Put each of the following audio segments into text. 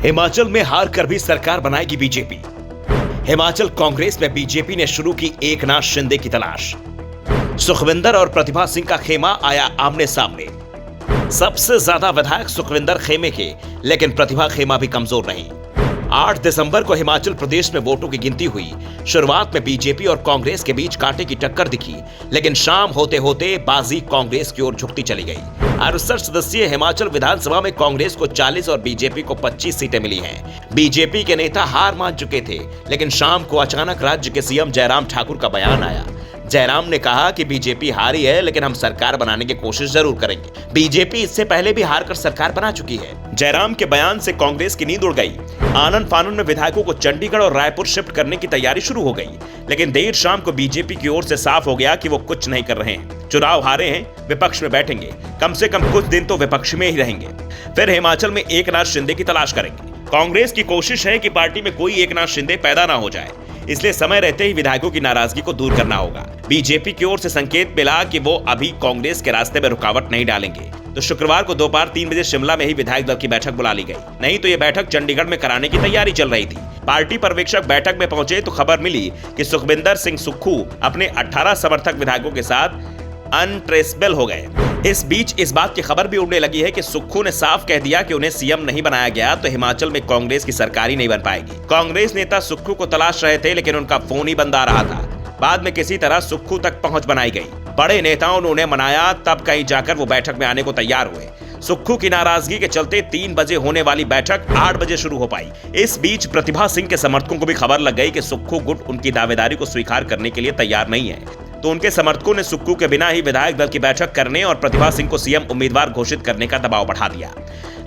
हिमाचल में हार कर भी सरकार बनाएगी बीजेपी। हिमाचल कांग्रेस में बीजेपी ने शुरू की एकनाथ शिंदे की तलाश। सुखविंदर और प्रतिभा सिंह का खेमा आया आमने सामने। सबसे ज्यादा विधायक सुखविंदर खेमे के, लेकिन प्रतिभा खेमा भी कमजोर नहीं। 8 दिसंबर को हिमाचल प्रदेश में वोटों की गिनती हुई। शुरुआत में बीजेपी और कांग्रेस के बीच कांटे की टक्कर दिखी, लेकिन शाम होते होते बाजी कांग्रेस की ओर झुकती चली गई। 68 सदस्यीय हिमाचल विधानसभा में कांग्रेस को 40 और बीजेपी को 25 सीटें मिली हैं। बीजेपी के नेता हार मान चुके थे, लेकिन शाम को अचानक राज्य के सीएम जयराम ठाकुर का बयान आया। जयराम ने कहा कि बीजेपी हारी है, लेकिन हम सरकार बनाने की कोशिश जरूर करेंगे। बीजेपी इससे पहले भी हार कर सरकार बना चुकी है। जयराम के बयान से कांग्रेस की नींद उड़ गई। आनन फानन में विधायकों को चंडीगढ़ और रायपुर शिफ्ट करने की तैयारी शुरू हो गई, लेकिन देर शाम को बीजेपी की ओर से साफ हो गया कि वो कुछ नहीं कर रहे हैं। चुनाव हारे हैं, विपक्ष में बैठेंगे, कम से कम कुछ दिन तो विपक्ष में ही रहेंगे, फिर हिमाचल में एकनाथ शिंदे की तलाश करेंगे। कांग्रेस की कोशिश है कि पार्टी में कोई एकनाथ शिंदे पैदा ना हो जाए, इसलिए समय रहते ही विधायकों की नाराजगी को दूर करना होगा। बीजेपी की ओर से संकेत मिला कि वो अभी कांग्रेस के रास्ते में रुकावट नहीं डालेंगे, तो शुक्रवार को दोपहर 3 बजे शिमला में ही विधायक दल की बैठक बुला ली गई। नहीं तो ये बैठक चंडीगढ़ में कराने की तैयारी चल रही थी। पार्टी पर्यवेक्षक बैठक में पहुंचे तो खबर मिली कि सुखविंदर सिंह सुक्खू अपने 18 समर्थक विधायकों के साथ अनट्रेसेबल हो गए। इस बीच इस बात की खबर भी उड़ने लगी है कि सुक्खू ने साफ कह दिया कि उन्हें सीएम नहीं बनाया गया तो हिमाचल में कांग्रेस की सरकार ही नहीं बन पाएगी। कांग्रेस नेता सुक्खू को तलाश रहे थे, लेकिन उनका फोन ही बंद आ रहा था। बाद में किसी तरह सुक्खू तक पहुंच बनाई गई। बड़े नेताओं ने उन्हें मनाया, तब कहीं जाकर वो बैठक में आने को तैयार हुए। सुक्खू की नाराजगी के चलते 3 बजे होने वाली बैठक 8 बजे शुरू हो पाई। इस बीच प्रतिभा सिंह के समर्थकों को भी खबर लग गई कि सुक्खू गुट उनकी दावेदारी को स्वीकार करने के लिए तैयार नहीं है, तो उनके समर्थकों ने सुक्खू के बिना ही विधायक दल की बैठक करने और प्रतिभा सिंह को सीएम उम्मीदवार घोषित करने का दबाव बढ़ा दिया।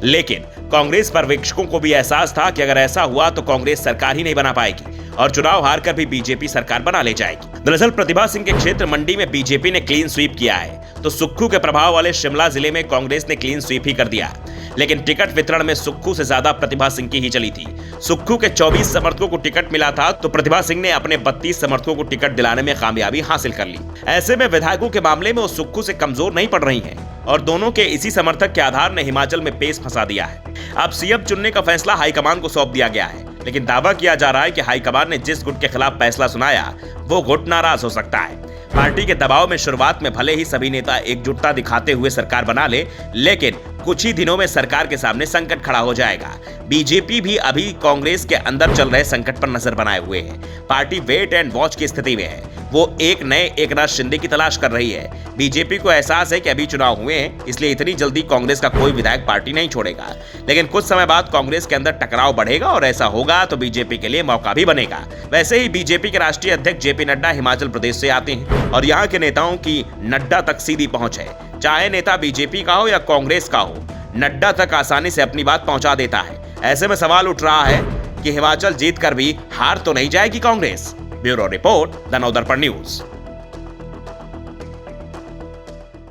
लेकिन कांग्रेस पर्यवेक्षकों को भी एहसास था कि अगर ऐसा हुआ तो कांग्रेस सरकार ही नहीं बना पाएगी और चुनाव हारकर भी बीजेपी सरकार बना ले जाएगी। दरअसल प्रतिभा सिंह के क्षेत्र मंडी में बीजेपी ने क्लीन स्वीप किया है, तो सुक्खू के प्रभाव वाले शिमला जिले में कांग्रेस ने क्लीन स्वीप ही कर दिया। लेकिन टिकट वितरण में सुक्खू से ज्यादा प्रतिभा सिंह की ही चली थी। सुक्खू के 24 समर्थकों को टिकट मिला था, तो प्रतिभा सिंह ने अपने 32 समर्थकों को टिकट दिलाने में कामयाबी हासिल कर ली। ऐसे में विधायकों के मामले में वो सुक्खू से कमजोर नहीं पड़ रही हैं और दोनों के इसी समर्थक के आधार ने हिमाचल में पेश फंसा दिया है। अब सीएम चुनने का फैसला हाईकमान को सौंप दिया गया है, लेकिन दावा किया जा रहा है कि हाईकमान ने जिस गुट के खिलाफ फैसला सुनाया वो गुट नाराज हो सकता है। पार्टी के दबाव में शुरुआत में भले ही सभी नेता एकजुटता दिखाते हुए सरकार बना ले, लेकिन कुछ ही दिनों में सरकार के सामने संकट खड़ा हो जाएगा। बीजेपी भी अभी कांग्रेस के अंदर चल रहे संकट पर नजर बनाए हुए है। पार्टी वेट एंड वॉच की स्थिति में है। वो एक नए एकनाथ शिंदे की तलाश कर रही है। बीजेपी को एहसास है कि अभी चुनाव हुए हैं, इसलिए इतनी जल्दी कांग्रेस का कोई विधायक पार्टी नहीं छोड़ेगा, लेकिन कुछ समय बाद कांग्रेस के अंदर टकराव बढ़ेगा और ऐसा होगा तो बीजेपी के लिए मौका भी बनेगा। वैसे ही बीजेपी के राष्ट्रीय अध्यक्ष जेपी नड्डा हिमाचल प्रदेश से आते हैं और यहाँ के नेताओं की नड्डा तक सीधी पहुंच है। चाहे नेता बीजेपी का हो या कांग्रेस का हो, नड्डा तक आसानी से अपनी बात पहुंचा देता है। ऐसे में सवाल उठ रहा है कि हिमाचल जीतकर भी हार तो नहीं जाएगी Congress. Bureau report, the Navdarpan news.